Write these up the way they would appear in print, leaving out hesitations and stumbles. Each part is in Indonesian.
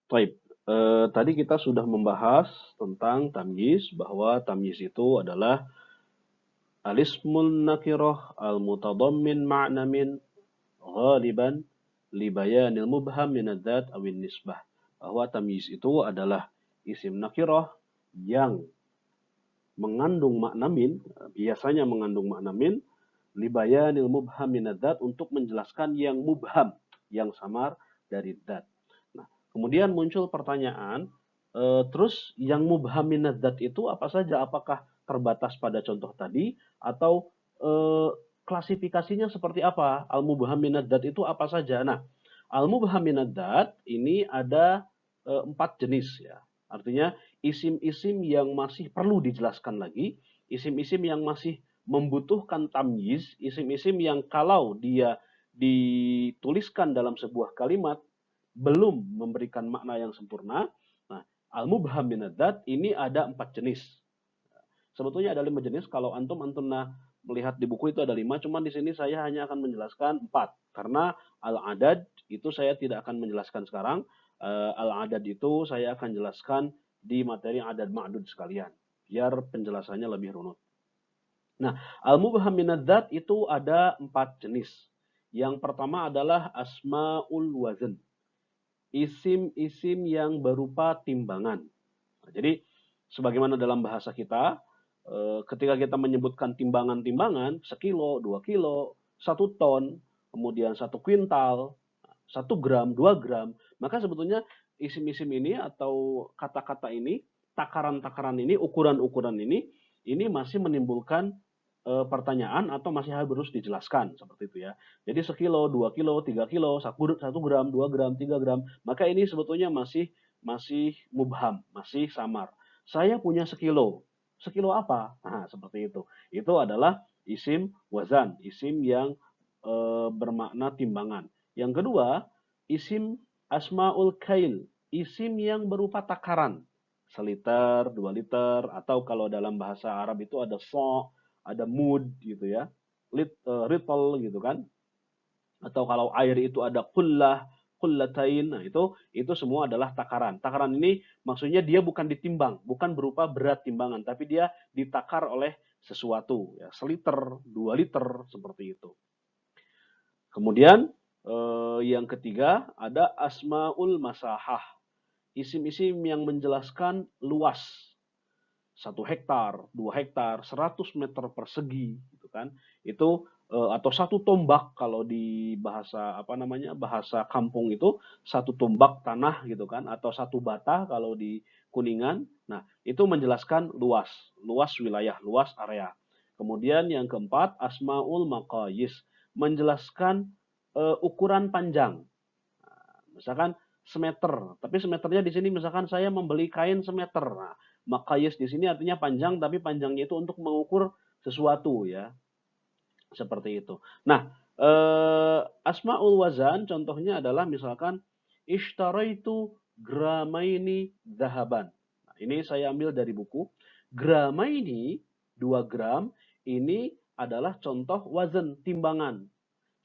Baik, tadi kita sudah membahas tentang tamyiz, bahwa tamyiz itu adalah al-ismul nakirah al-mutadammin ma'na min ghaliban li bayanil mubham min adzat awin nisbah. Bahwa tamyiz itu adalah isim nakirah yang mengandung makna min, biasanya mengandung makna min, li bayanil mubham min adzat, untuk menjelaskan yang mubham, yang samar dari dzat. Nah, kemudian muncul pertanyaan, terus yang mubham min adzat itu apa saja? Apakah terbatas pada contoh tadi atau klasifikasinya seperti apa? Al-mubham min adzat itu apa saja? Nah, al-mubham min adzat ini ada 4 jenis ya. Artinya isim-isim yang masih perlu dijelaskan lagi, isim-isim yang masih membutuhkan tamyiz, isim-isim yang kalau dia dituliskan dalam sebuah kalimat belum memberikan makna yang sempurna. Nah, al-mubham min adzat ini ada 4 jenis. Sebetulnya ada 5 jenis. Kalau antum-antunna melihat di buku itu ada 5, cuman di sini saya hanya akan menjelaskan 4. Karena al-adad itu saya tidak akan menjelaskan sekarang. Al-adad itu saya akan jelaskan di materi adad ma'dud sekalian. Biar penjelasannya lebih runut. Nah, al-mubham min adzat itu ada 4 jenis. Yang pertama adalah asma'ul wazn. Isim-isim yang berupa timbangan. Nah, jadi sebagaimana dalam bahasa kita, ketika kita menyebutkan timbangan-timbangan, sekilo, 2 kilo, 1 ton, kemudian 1 kuintal, 1 gram, 2 gram, maka sebetulnya isim-isim ini atau kata-kata ini, takaran-takaran ini, ukuran-ukuran ini masih menimbulkan pertanyaan atau masih harus dijelaskan seperti itu ya. Jadi sekilo, 2 kilo, 3 kilo, 1 gram, 2 gram, 3 gram, maka ini sebetulnya masih mubham, masih samar. Saya punya sekilo. Sekilo apa? Nah, seperti itu. Itu adalah isim wazan, isim yang bermakna timbangan. Yang kedua, isim asmaul kail, isim yang berupa takaran. Seliter, 2 liter, atau kalau dalam bahasa Arab itu ada so, ada mud gitu ya, ritol gitu kan, atau kalau air itu ada kullah, kullatain. Nah, itu semua adalah takaran. Takaran ini maksudnya dia bukan ditimbang, bukan berupa berat timbangan, tapi dia ditakar oleh sesuatu ya, seliter, 2 liter seperti itu. Kemudian yang ketiga ada asmaul masahah, isim-isim yang menjelaskan luas. 1 hektar, 2 hektar, 100 meter persegi, gitu kan? Itu atau 1 tombak kalau di bahasa apa namanya, bahasa kampung itu 1 tombak tanah gitu kan, atau 1 bata kalau di Kuningan. Nah, itu menjelaskan luas, luas wilayah, luas area. Kemudian yang keempat, asmaul maqayis, menjelaskan ukuran panjang. Misalkan semeter, tapi semeternya di sini misalkan saya membeli kain semeter. Nah, makayis di sini artinya panjang, tapi panjangnya itu untuk mengukur sesuatu ya, seperti itu. Nah, asmaul wazan contohnya adalah misalkan ishtaraitu gramaini zahaban. Nah, ini saya ambil dari buku. Gramaini 2 gram ini adalah contoh wazan, timbangan.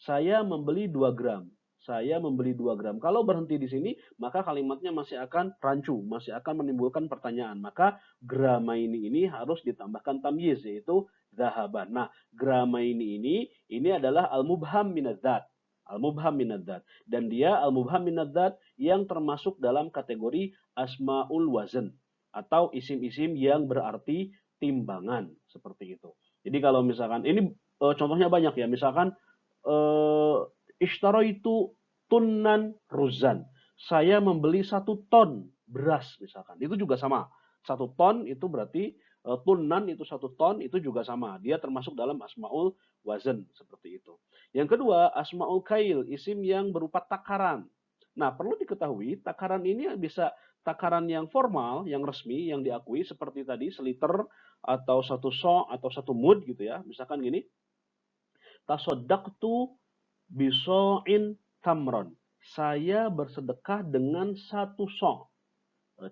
Saya membeli 2 gram. Saya membeli 2 gram. Kalau berhenti di sini, maka kalimatnya masih akan rancu, masih akan menimbulkan pertanyaan. Maka gramaini ini harus ditambahkan tamyiz, yaitu zahaban. Nah, gramaini ini adalah al-mubham minadzat. Al-mubham minadzat. Dan dia al-mubham minadzat yang termasuk dalam kategori asmaul wazn, atau isim-isim yang berarti timbangan, seperti itu. Jadi kalau misalkan ini contohnya banyak ya, misalkan ishtaraitu tunnan ruzan. Saya membeli 1 ton beras misalkan. Itu juga sama. 1 ton itu berarti tunnan itu 1 ton, itu juga sama. Dia termasuk dalam asmaul wazn seperti itu. Yang kedua, asmaul kail, isim yang berupa takaran. Nah, perlu diketahui takaran ini bisa takaran yang formal, yang resmi, yang diakui seperti tadi seliter atau 1 so atau 1 mud gitu ya. Misalkan gini, tasoddaqtu biso'in tamron. Saya bersedekah dengan 1 so.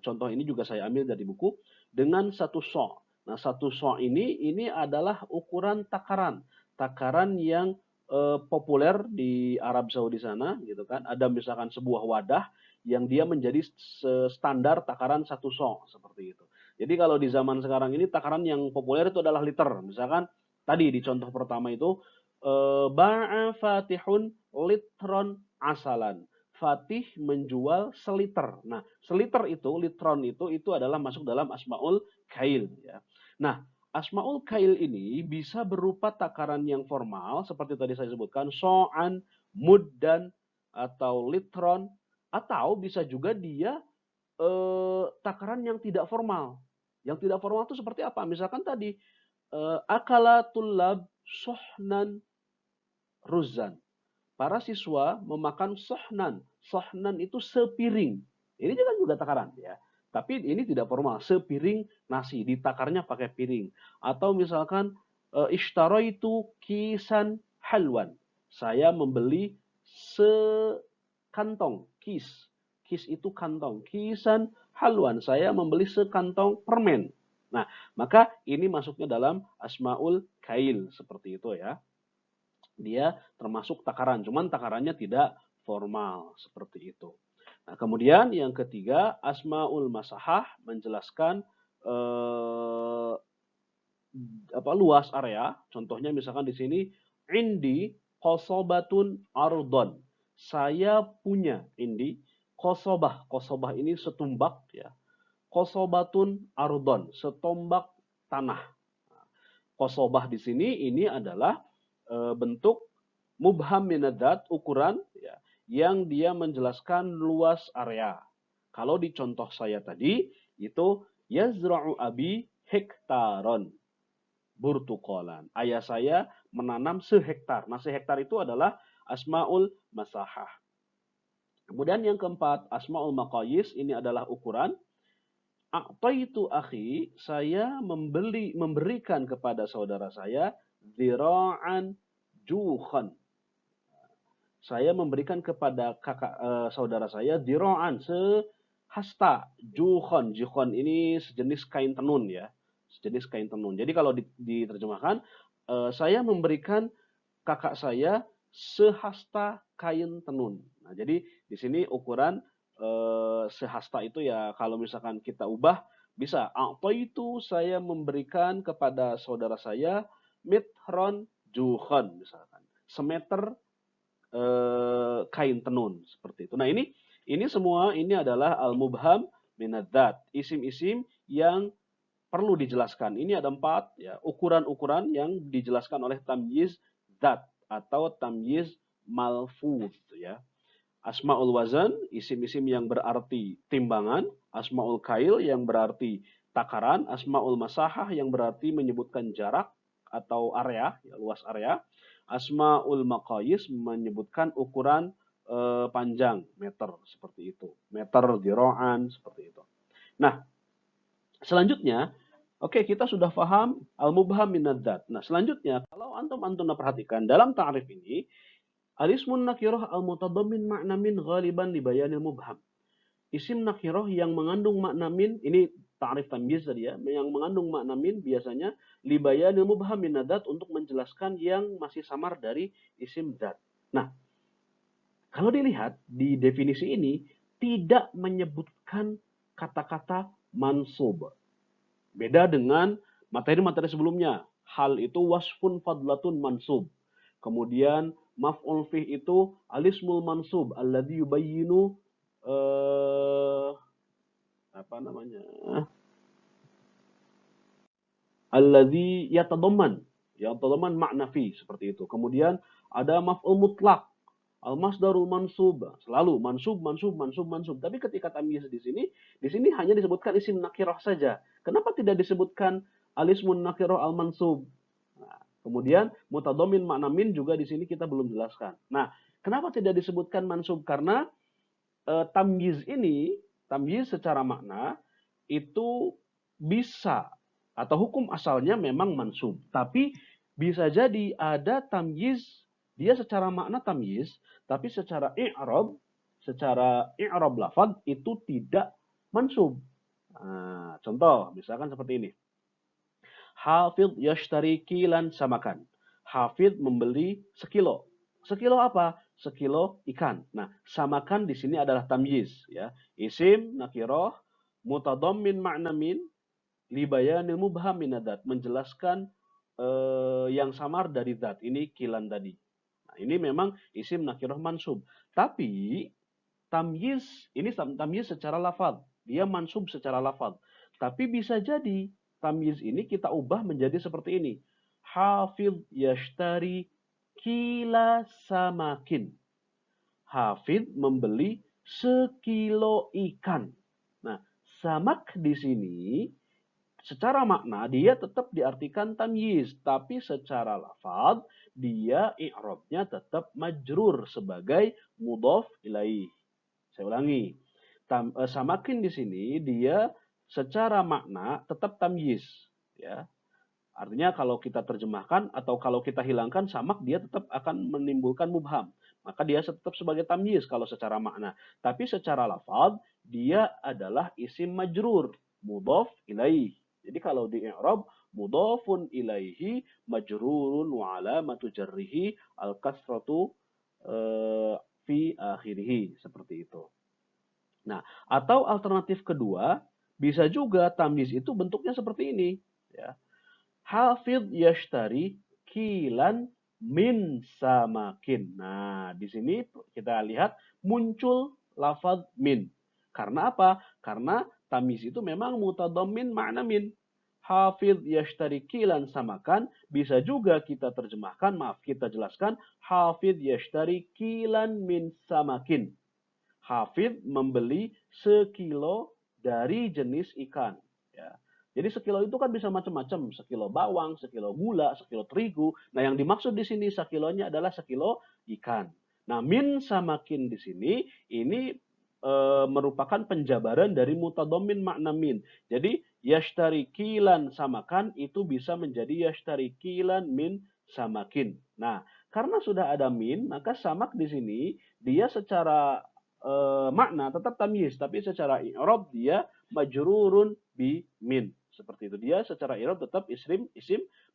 Contoh ini juga saya ambil dari buku. Dengan 1 so. Nah, 1 so ini adalah ukuran takaran. Takaran yang populer di Arab Saudi sana, gitu kan. Ada misalkan sebuah wadah yang dia menjadi standar takaran 1 so, seperti itu. Jadi kalau di zaman sekarang ini takaran yang populer itu adalah liter. Misalkan tadi di contoh pertama itu ba'a fatihun litron asalan. Fatih menjual seliter. Nah, seliter itu, litron itu adalah masuk dalam asmaul kail. Ya. Nah, asmaul kail ini bisa berupa takaran yang formal, seperti tadi saya sebutkan, so'an, muddan, atau litron, atau bisa juga dia takaran yang tidak formal. Yang tidak formal itu seperti apa? Misalkan tadi, akala tullab sohnan ruzan. Para siswa memakan sohnan. Sohnan itu sepiring. Ini juga takaran ya. Tapi ini tidak formal. Sepiring nasi. Ditakarnya pakai piring. Atau misalkan ishtaraitu kisan halwan. Saya membeli sekantong kis. Kis itu kantong. Kisan halwan. Saya membeli sekantong permen. Nah, maka ini masuknya dalam asmaul kail. Seperti itu ya. Dia termasuk takaran, cuman takarannya tidak formal seperti itu. Nah, kemudian yang ketiga, asmaul masahah menjelaskan luas area. Contohnya misalkan di sini indi qosobatun ardon. Saya punya indi qosobah. Qosobah ini setumbak ya. Qosobatun ardon, setombak tanah. Qosobah di sini ini adalah bentuk mubham minadat, ukuran ya, yang dia menjelaskan luas area. Kalau di contoh saya tadi itu yazra'u abi hektaron burtukolan. Ayah saya menanam sehektar. Nah, sehektar itu adalah asmaul masahah. Kemudian yang keempat, asmaul maqayis, ini adalah ukuran. A'taitu akhi, saya memberikan kepada saudara saya zira'an juhan. Saya memberikan kepada saudara saya zira'an sehasta juhan. Juhan ini sejenis kain tenun ya. Sejenis kain tenun. Jadi kalau diterjemahkan, saya memberikan kakak saya sehasta kain tenun. Nah, jadi di sini ukuran sehasta itu ya kalau misalkan kita ubah bisa apa itu saya memberikan kepada saudara saya mitron juhon misalkan semeter kain tenun seperti itu. Nah ini semua ini adalah al-mubham minadzat, isim-isim yang perlu dijelaskan. Ini ada 4 ya ukuran-ukuran yang dijelaskan oleh tamyiz zat atau tamyiz malfuz ya. Asmaul wazan, isim-isim yang berarti timbangan. Asmaul kail yang berarti takaran. Asmaul masahah yang berarti menyebutkan jarak atau area, ya, luas area. Asmaul maqayis menyebutkan ukuran panjang, meter, seperti itu. Meter, diro'an, seperti itu. Nah, selanjutnya, oke, kita sudah paham al-mubham minadzat. Nah, selanjutnya, kalau antum perhatikan, dalam ta'rif ini, al-ismun nakirah al-mutadammin makna min ghaliban li bayanil mubham. Isim nakirah yang mengandung makna min, ini ta'rif tamyiz tadi ya, yang mengandung makna min biasanya li bayanil mubham min nadat untuk menjelaskan yang masih samar dari isim dat. Nah, kalau dilihat di definisi ini tidak menyebutkan kata-kata mansub. Beda dengan materi-materi sebelumnya. Hal itu wasfun fadlatun mansub. Kemudian maf'ul fih itu alismul mansub alladzi yubayyinu alladzi yatadamman makna fi, seperti itu. Kemudian ada maf'ul mutlak, al-masdarul mansub, selalu mansub. Tapi ketika tamyiz di sini hanya disebutkan isim nakirah saja. Kenapa tidak disebutkan alismun nakirah al-mansub? Nah, kemudian mutadammin makna min juga di sini kita belum jelaskan. Nah, kenapa tidak disebutkan mansub? Karena tamyiz ini, tamyiz secara makna itu bisa atau hukum asalnya memang mansub, tapi bisa jadi ada tamyiz dia secara makna tamyiz, tapi secara i'rab lafaz itu tidak mansub. Nah, contoh misalkan seperti ini. Hafidh yashtari kilan samakan. Hafidh membeli sekilo. Sekilo apa? sekilo ikan. Nah, samakan di sini adalah tamyiz ya. Isim nakirah mutadammin ma'na min li bayanil mubham min adat, menjelaskan yang samar dari zat. Ini kilan tadi. Nah, ini memang isim nakirah mansub. Tapi tamyiz ini tamyiz secara lafaz. Dia mansub secara lafaz. Tapi bisa jadi tamyiz ini kita ubah menjadi seperti ini. Hafidh yashtari kila samakin. Hafidh membeli sekilo ikan. Nah, samak di sini secara makna dia tetap diartikan tamyiz, tapi secara lafaz dia i'rabnya tetap majrur sebagai mudhaf ilaih. Saya ulangi. Samakin di sini dia secara makna tetap tamyiz, ya. Artinya kalau kita terjemahkan atau kalau kita hilangkan samak dia tetap akan menimbulkan mubham. Maka dia tetap sebagai tamyiz kalau secara makna. Tapi secara lafaz dia adalah isim majrur, mudhaf ilaih. Jadi kalau di i'rab mudhafun ilaihi majrurun wa alamatu jarrihi al-kasratu fi akhirih, seperti itu. Nah, atau alternatif kedua bisa juga tamyiz itu bentuknya seperti ini, ya. Hafidh yashtari kilan min samakin. Nah, di sini kita lihat muncul lafaz min. Karena apa? Karena tamyiz itu memang mutadammin makna min. Hafidh yashtari kilan samakan bisa juga kita terjemahkan, maaf kita jelaskan, hafidh yashtari kilan min samakin. Hafidh membeli sekilo dari jenis ikan. Ya. Jadi sekilo itu kan bisa macam-macam, sekilo bawang, sekilo gula, sekilo terigu. Nah, yang dimaksud di sini sekilonya adalah sekilo ikan. Nah, min samakin di sini ini merupakan penjabaran dari mutadammin makna min. Jadi yashtari kilan samakan itu bisa menjadi yashtari kilan min samakin. Nah, karena sudah ada min, maka samak di sini dia secara makna tetap tamyiz, tapi secara i'rab dia majrurun bi min. Seperti itu. Dia secara i'rab tetap isim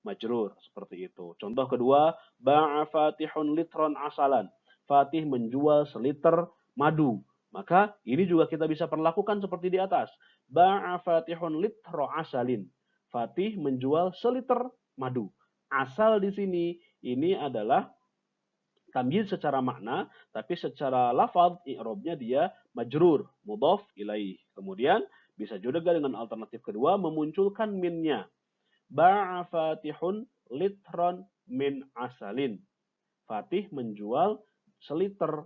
majrur. Seperti itu. Contoh kedua, ba'a fatihun litron asalan. Fatih menjual seliter madu. Maka ini juga kita bisa perlakukan seperti di atas. Ba'a fatihun litro asalin. Fatih menjual seliter madu. Asal di sini ini adalah tamyiz secara makna, tapi secara lafaz i'rabnya dia majrur, mudhaf ilaih. Kemudian bisa juga dengan alternatif kedua memunculkan minnya. Ba'a fatihun litron min asalin. Fatih menjual seliter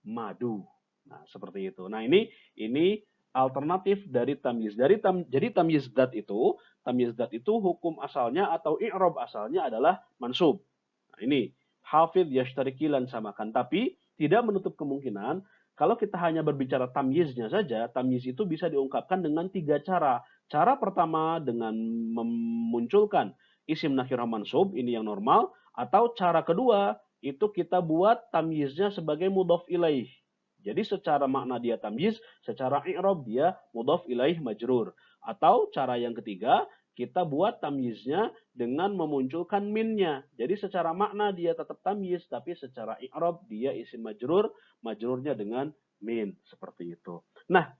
madu. Nah, seperti itu. Nah, ini alternatif dari tamyiz. Jadi tamyiz dat itu hukum asalnya atau i'rab asalnya adalah mansub. Nah, ini hafidh yashtari kilan samakan. Tapi tidak menutup kemungkinan kalau kita hanya berbicara tamyiznya saja, tamyiz itu bisa diungkapkan dengan 3 cara. Cara pertama dengan memunculkan isim nakirah mansub, ini yang normal. Atau cara kedua, itu kita buat tamyiznya sebagai mudhaf ilaih. Jadi secara makna dia tamyiz, secara i'rab dia mudhaf ilaih majrur. Atau cara yang ketiga, kita buat tamyiznya dengan memunculkan minnya. Jadi secara makna dia tetap tamyiz, tapi secara i'rab dia isim majrur, majrurnya dengan min. Seperti itu. Nah,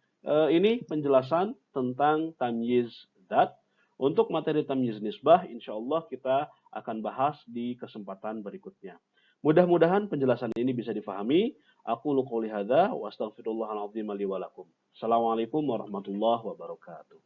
ini penjelasan tentang tamyiz dzat. Untuk materi tamyiz nisbah, insya Allah kita akan bahas di kesempatan berikutnya. Mudah-mudahan penjelasan ini bisa difahami. Aku qouli hadza wa astaghfirullahal azim li wa lakum. Assalamualaikum warahmatullahi wabarakatuh.